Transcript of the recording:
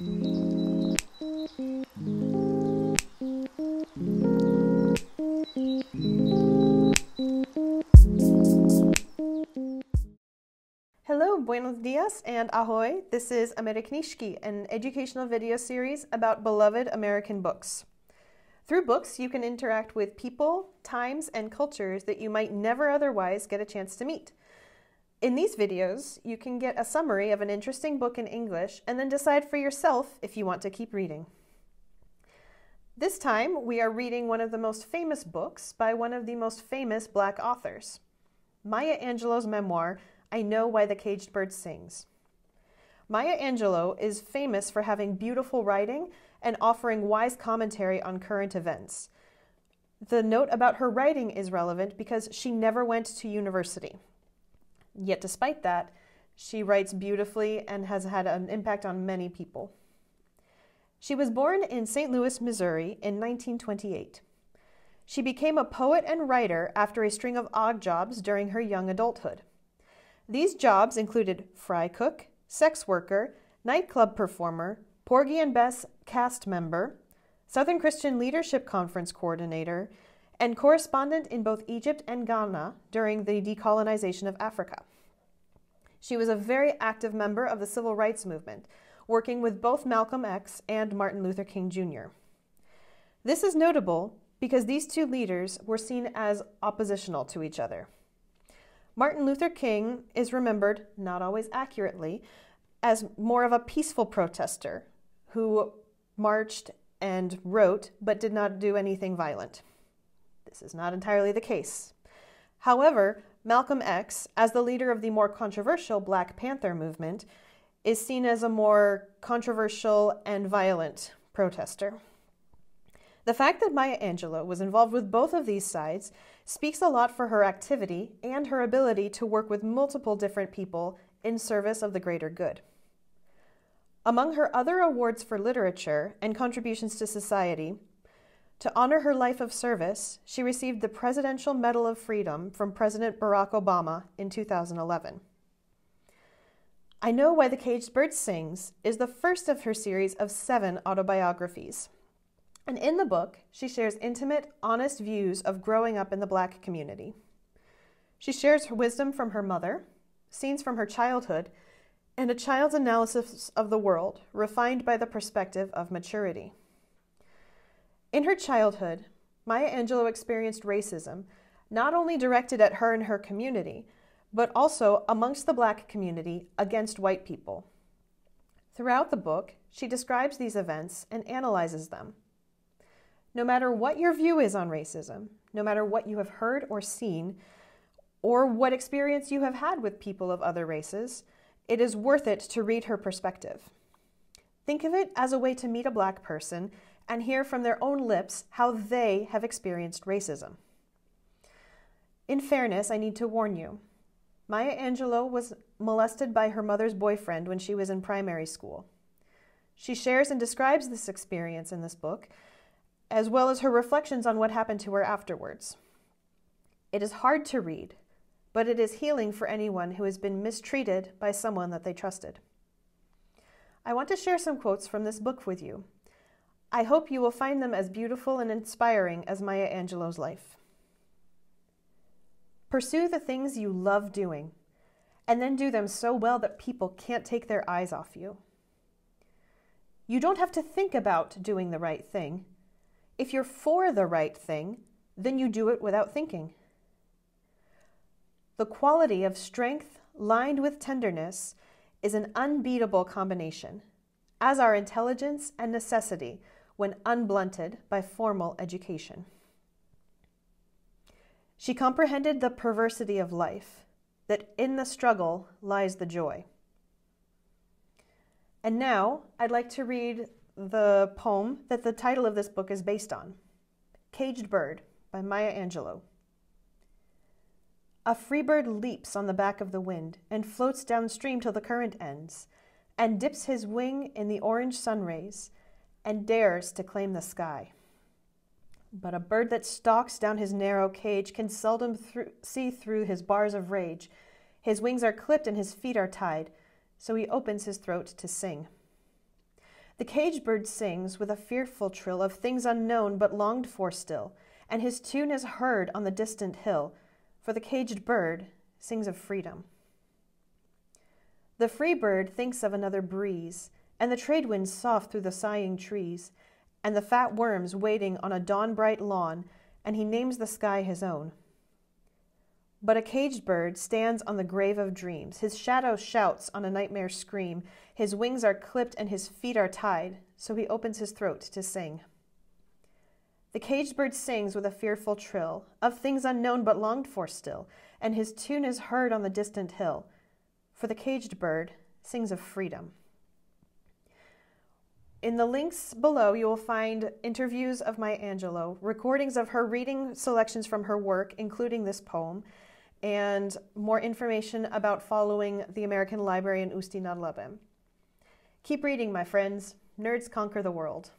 Hello, buenos dias, and ahoy. This is AmeriKnížky, an educational video series about beloved American books. Through books, you can interact with people, times, and cultures that you might never otherwise get a chance to meet. In these videos, you can get a summary of an interesting book in English and then decide for yourself if you want to keep reading. This time, we are reading one of the most famous books by one of the most famous Black authors, Maya Angelou's memoir, I Know Why the Caged Bird Sings. Maya Angelou is famous for having beautiful writing and offering wise commentary on current events. The note about her writing is relevant because she never went to university. Yet despite that, she writes beautifully and has had an impact on many people. She was born in St. Louis, Missouri in 1928. She became a poet and writer after a string of odd jobs during her young adulthood. These jobs included fry cook, sex worker, nightclub performer, Porgy and Bess cast member, Southern Christian Leadership Conference coordinator, and correspondent in both Egypt and Ghana during the decolonization of Africa. She was a very active member of the civil rights movement, working with both Malcolm X and Martin Luther King Jr. This is notable because these two leaders were seen as oppositional to each other. Martin Luther King is remembered, not always accurately, as more of a peaceful protester who marched and wrote but did not do anything violent. This is not entirely the case. However, Malcolm X, as the leader of the more controversial Black Panther movement, is seen as a more controversial and violent protester. The fact that Maya Angelou was involved with both of these sides speaks a lot for her activity and her ability to work with multiple different people in service of the greater good. Among her other awards for literature and contributions to society, to honor her life of service, she received the Presidential Medal of Freedom from President Barack Obama in 2011. I Know Why the Caged Bird Sings is the first of her series of 7 autobiographies. And in the book, she shares intimate, honest views of growing up in the Black community. She shares her wisdom from her mother, scenes from her childhood, and a child's analysis of the world, refined by the perspective of maturity. In her childhood, Maya Angelou experienced racism, not only directed at her and her community, but also amongst the Black community against white people. Throughout the book, she describes these events and analyzes them. No matter what your view is on racism, no matter what you have heard or seen, or what experience you have had with people of other races, it is worth it to read her perspective. Think of it as a way to meet a Black person and hear from their own lips how they have experienced racism. In fairness, I need to warn you, Maya Angelou was molested by her mother's boyfriend when she was in primary school. She shares and describes this experience in this book, as well as her reflections on what happened to her afterwards. It is hard to read, but it is healing for anyone who has been mistreated by someone that they trusted. I want to share some quotes from this book with you. I hope you will find them as beautiful and inspiring as Maya Angelou's life. Pursue the things you love doing, and then do them so well that people can't take their eyes off you. You don't have to think about doing the right thing. If you're for the right thing, then you do it without thinking. The quality of strength lined with tenderness is an unbeatable combination, as are intelligence and necessity when unblunted by formal education. She comprehended the perversity of life, that in the struggle lies the joy. And now I'd like to read the poem that the title of this book is based on, Caged Bird by Maya Angelou. A free bird leaps on the back of the wind and floats downstream till the current ends, and dips his wing in the orange sun rays, and dares to claim the sky. But a bird that stalks down his narrow cage can seldom see through his bars of rage. His wings are clipped and his feet are tied, so he opens his throat to sing. The caged bird sings with a fearful trill of things unknown but longed for still, and his tune is heard on the distant hill, for the caged bird sings of freedom. The free bird thinks of another breeze, and the trade winds soft through the sighing trees, and the fat worms waiting on a dawn-bright lawn, and he names the sky his own. But a caged bird stands on the grave of dreams. His shadow shouts on a nightmare scream. His wings are clipped and his feet are tied, so he opens his throat to sing. The caged bird sings with a fearful trill of things unknown but longed for still, and his tune is heard on the distant hill, for the caged bird sings of freedom. In the links below, you will find interviews of Maya Angelou, recordings of her reading selections from her work, including this poem, and more information about following the American Library in Ústí nad Labem. Keep reading, my friends. Nerds conquer the world.